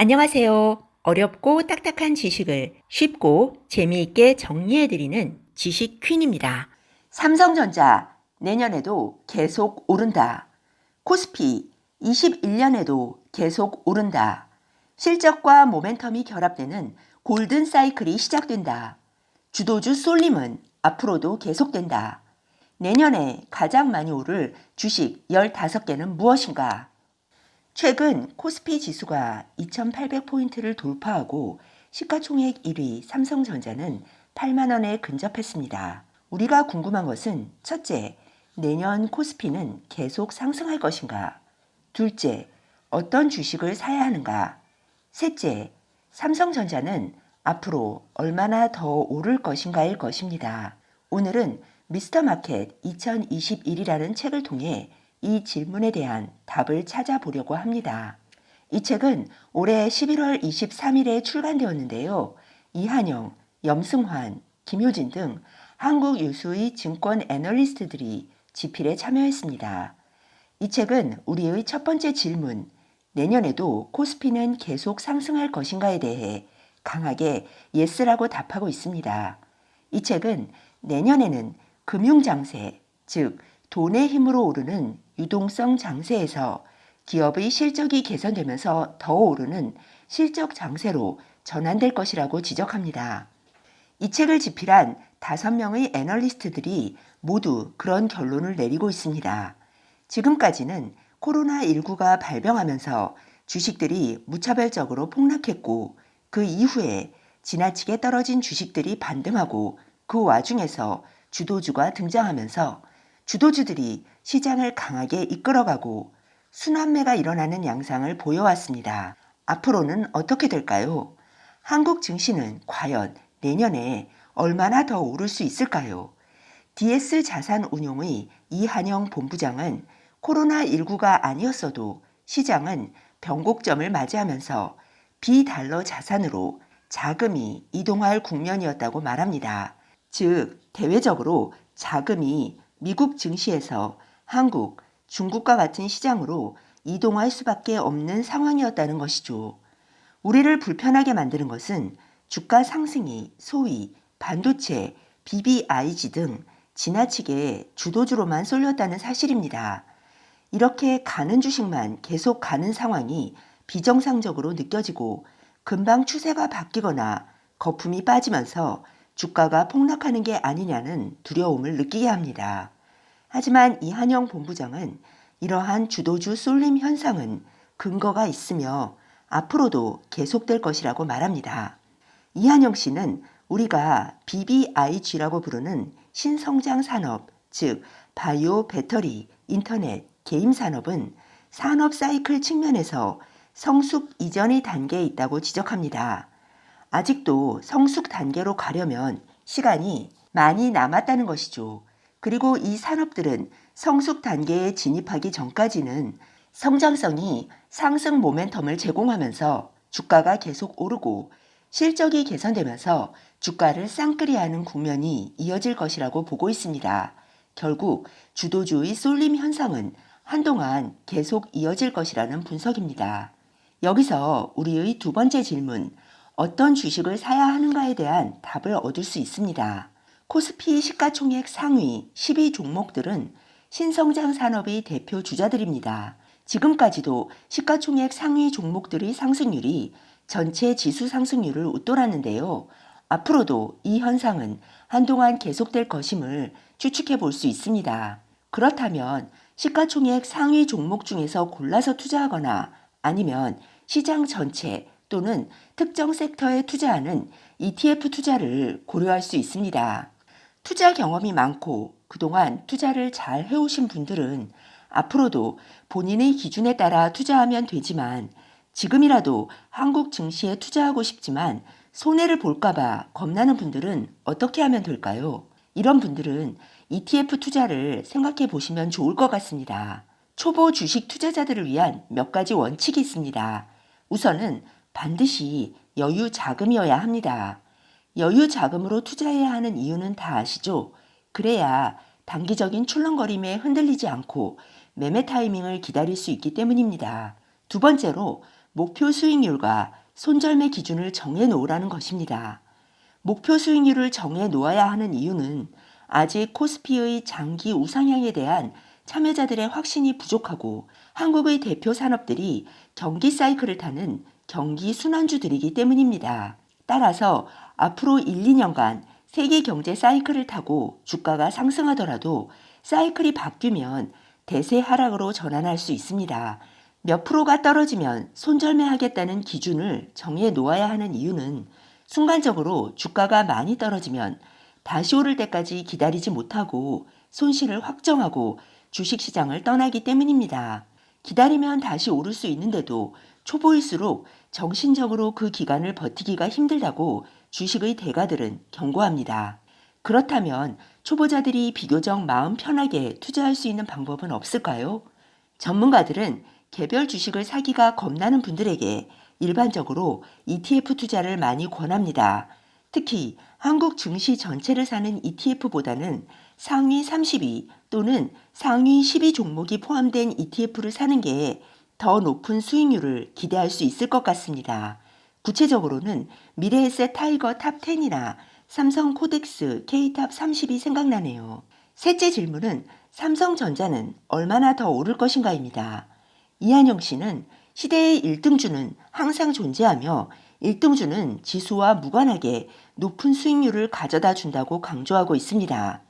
안녕하세요. 어렵고 딱딱한 지식을 쉽고 재미있게 정리해드리는 지식 퀸입니다. 삼성전자 내년에도 계속 오른다. 코스피 21년에도 계속 오른다. 실적과 모멘텀이 결합되는 골든 사이클이 시작된다. 주도주 쏠림은 앞으로도 계속된다. 내년에 가장 많이 오를 주식 15개는 무엇인가? 최근 코스피 지수가 2,800포인트를 돌파하고 시가총액 1위 삼성전자는 8만 원에 근접했습니다. 우리가 궁금한 것은 첫째, 내년 코스피는 계속 상승할 것인가? 둘째, 어떤 주식을 사야 하는가? 셋째, 삼성전자는 앞으로 얼마나 더 오를 것인가일 것입니다. 오늘은 미스터마켓 2021이라는 책을 통해 이 질문에 대한 답을 찾아보려고 합니다. 이 책은 올해 11월 23일에 출간되었는데요. 이한영, 염승환, 김효진 등 한국 유수의 증권 애널리스트들이 집필에 참여했습니다. 이 책은 우리의 첫 번째 질문, 내년에도 코스피는 계속 상승할 것인가에 대해 강하게 예스라고 답하고 있습니다. 이 책은 내년에는 금융장세, 즉 돈의 힘으로 오르는 유동성 장세에서 기업의 실적이 개선되면서 더 오르는 실적 장세로 전환될 것이라고 지적합니다. 이 책을 집필한 5명의 애널리스트들이 모두 그런 결론을 내리고 있습니다. 지금까지는 코로나19가 발병하면서 주식들이 무차별적으로 폭락했고 그 이후에 지나치게 떨어진 주식들이 반등하고 그 와중에서 주도주가 등장하면서 주도주들이 시장을 강하게 이끌어가고 순환매가 일어나는 양상을 보여왔습니다. 앞으로는 어떻게 될까요? 한국 증시는 과연 내년에 얼마나 더 오를 수 있을까요? DS 자산운용의 이한영 본부장은 코로나19가 아니었어도 시장은 변곡점을 맞이하면서 비달러 자산으로 자금이 이동할 국면이었다고 말합니다. 즉, 대외적으로 자금이 미국 증시에서 한국, 중국과 같은 시장으로 이동할 수밖에 없는 상황이었다는 것이죠. 우리를 불편하게 만드는 것은 주가 상승이 소위 반도체, BBIG 등 지나치게 주도주로만 쏠렸다는 사실입니다. 이렇게 가는 주식만 계속 가는 상황이 비정상적으로 느껴지고 금방 추세가 바뀌거나 거품이 빠지면서 주가가 폭락하는 게 아니냐는 두려움을 느끼게 합니다. 하지만 이한영 본부장은 이러한 주도주 쏠림 현상은 근거가 있으며 앞으로도 계속될 것이라고 말합니다. 이한영 씨는 우리가 BBIG라고 부르는 신성장 산업, 즉 바이오, 배터리, 인터넷, 게임 산업은 산업 사이클 측면에서 성숙 이전의 단계에 있다고 지적합니다. 아직도 성숙 단계로 가려면 시간이 많이 남았다는 것이죠. 그리고 이 산업들은 성숙 단계에 진입하기 전까지는 성장성이 상승 모멘텀을 제공하면서 주가가 계속 오르고 실적이 개선되면서 주가를 쌍끌이하는 국면이 이어질 것이라고 보고 있습니다. 결국 주도주의 쏠림 현상은 한동안 계속 이어질 것이라는 분석입니다. 여기서 우리의 두 번째 질문, 어떤 주식을 사야 하는가에 대한 답을 얻을 수 있습니다. 코스피 시가총액 상위 12 종목들은 신성장 산업의 대표 주자들입니다. 지금까지도 시가총액 상위 종목들의 상승률이 전체 지수 상승률을 웃돌았는데요. 앞으로도 이 현상은 한동안 계속될 것임을 추측해 볼 수 있습니다. 그렇다면 시가총액 상위 종목 중에서 골라서 투자하거나 아니면 시장 전체 또는 특정 섹터에 투자하는 ETF 투자를 고려할 수 있습니다. 투자 경험이 많고 그동안 투자를 잘 해오신 분들은 앞으로도 본인의 기준에 따라 투자하면 되지만 지금이라도 한국 증시에 투자하고 싶지만 손해를 볼까봐 겁나는 분들은 어떻게 하면 될까요? 이런 분들은 ETF 투자를 생각해 보시면 좋을 것 같습니다. 초보 주식 투자자들을 위한 몇 가지 원칙이 있습니다. 우선은 반드시 여유 자금이어야 합니다. 여유 자금으로 투자해야 하는 이유는 다 아시죠? 그래야 단기적인 출렁거림에 흔들리지 않고 매매 타이밍을 기다릴 수 있기 때문입니다. 두 번째로 목표 수익률과 손절매 기준을 정해 놓으라는 것입니다. 목표 수익률을 정해 놓아야 하는 이유는 아직 코스피의 장기 우상향에 대한 참여자들의 확신이 부족하고 한국의 대표 산업들이 경기 사이클을 타는 경기 순환주들이기 때문입니다. 따라서 앞으로 1, 2년간 세계 경제 사이클을 타고 주가가 상승하더라도 사이클이 바뀌면 대세 하락으로 전환할 수 있습니다. 몇 프로가 떨어지면 손절매하겠다는 기준을 정해 놓아야 하는 이유는 순간적으로 주가가 많이 떨어지면 다시 오를 때까지 기다리지 못하고 손실을 확정하고 주식시장을 떠나기 때문입니다. 기다리면 다시 오를 수 있는데도 초보일수록 정신적으로 그 기간을 버티기가 힘들다고 주식의 대가들은 경고합니다. 그렇다면 초보자들이 비교적 마음 편하게 투자할 수 있는 방법은 없을까요? 전문가들은 개별 주식을 사기가 겁나는 분들에게 일반적으로 ETF 투자를 많이 권합니다. 특히 한국 증시 전체를 사는 ETF보다는 상위 32 또는 상위 12 종목이 포함된 ETF를 사는 게 더 높은 수익률을 기대할 수 있을 것 같습니다. 구체적으로는 미래에셋 타이거 탑10이나 삼성 코덱스 K탑 30이 생각나네요. 셋째 질문은 삼성전자는 얼마나 더 오를 것인가입니다. 이한영 씨는 시대의 1등주는 항상 존재하며 1등주는 지수와 무관하게 높은 수익률을 가져다 준다고 강조하고 있습니다.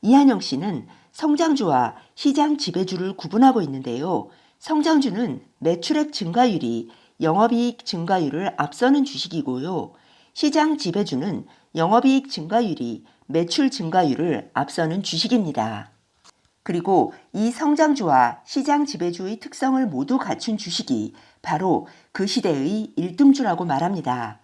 이한영 씨는 성장주와 시장 지배주를 구분하고 있는데요. 성장주는 매출액 증가율이 영업이익 증가율을 앞서는 주식이고요. 시장 지배주는 영업이익 증가율이 매출 증가율을 앞서는 주식입니다. 그리고 이 성장주와 시장 지배주의 특성을 모두 갖춘 주식이 바로 그 시대의 1등주라고 말합니다.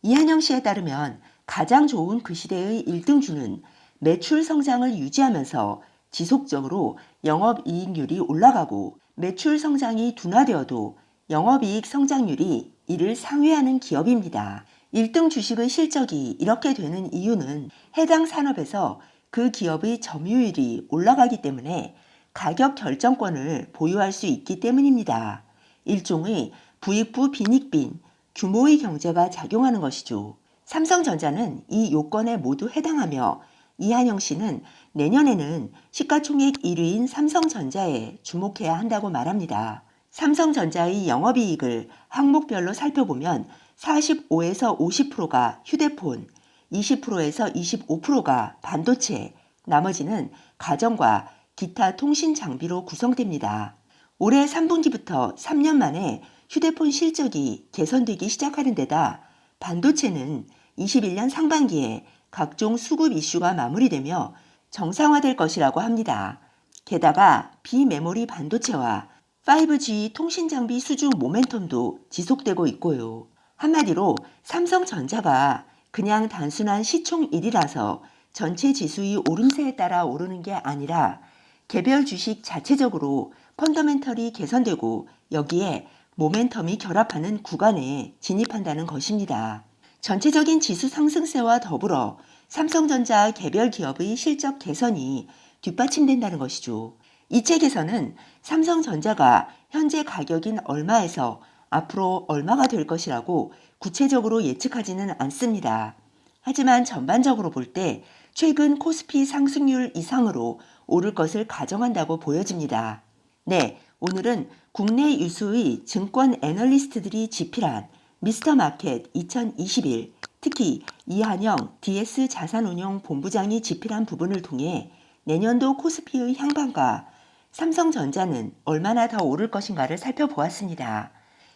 이한영 씨에 따르면 가장 좋은 그 시대의 1등주는 매출 성장을 유지하면서 지속적으로 영업이익률이 올라가고 매출 성장이 둔화되어도 영업이익 성장률이 이를 상회하는 기업입니다. 1등 주식의 실적이 이렇게 되는 이유는 해당 산업에서 그 기업의 점유율이 올라가기 때문에 가격 결정권을 보유할 수 있기 때문입니다. 일종의 부익부 빈익빈, 규모의 경제가 작용하는 것이죠. 삼성전자는 이 요건에 모두 해당하며 이한영 씨는 내년에는 시가총액 1위인 삼성전자에 주목해야 한다고 말합니다. 삼성전자의 영업이익을 항목별로 살펴보면 45에서 50%가 휴대폰, 20%에서 25%가 반도체, 나머지는 가전과 기타 통신 장비로 구성됩니다. 올해 3분기부터 3년 만에 휴대폰 실적이 개선되기 시작하는 데다 반도체는 21년 상반기에 각종 수급 이슈가 마무리되며 정상화될 것이라고 합니다. 게다가 비메모리 반도체와 5G 통신 장비 수주 모멘텀도 지속되고 있고요. 한마디로 삼성전자가 그냥 단순한 시총 1위라서 전체 지수의 오름세에 따라 오르는 게 아니라 개별 주식 자체적으로 펀더멘털이 개선되고 여기에 모멘텀이 결합하는 구간에 진입한다는 것입니다. 전체적인 지수 상승세와 더불어 삼성전자 개별 기업의 실적 개선이 뒷받침된다는 것이죠. 이 책에서는 삼성전자가 현재 가격인 얼마에서 앞으로 얼마가 될 것이라고 구체적으로 예측하지는 않습니다. 하지만 전반적으로 볼 때 최근 코스피 상승률 이상으로 오를 것을 가정한다고 보여집니다. 네, 오늘은 국내 유수의 증권 애널리스트들이 집필한 미스터마켓 2021, 특히 이한영 DS 자산운용 본부장이 집필한 부분을 통해 내년도 코스피의 향방과 삼성전자는 얼마나 더 오를 것인가를 살펴보았습니다.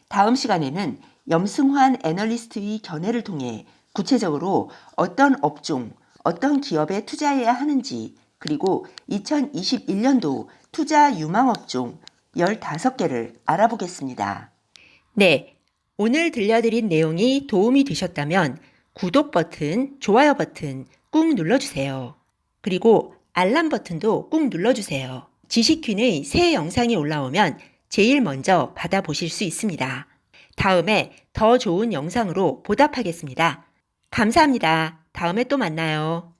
다음 시간에는 염승환 애널리스트의 견해를 통해 구체적으로 어떤 업종, 어떤 기업에 투자해야 하는지, 그리고 2021년도 투자 유망업종 15개를 알아보겠습니다. 네, 오늘 들려드린 내용이 도움이 되셨다면 구독 버튼, 좋아요 버튼 꾹 눌러주세요. 그리고 알람 버튼도 꾹 눌러주세요. 지식퀸의 새 영상이 올라오면 제일 먼저 받아보실 수 있습니다. 다음에 더 좋은 영상으로 보답하겠습니다. 감사합니다. 다음에 또 만나요.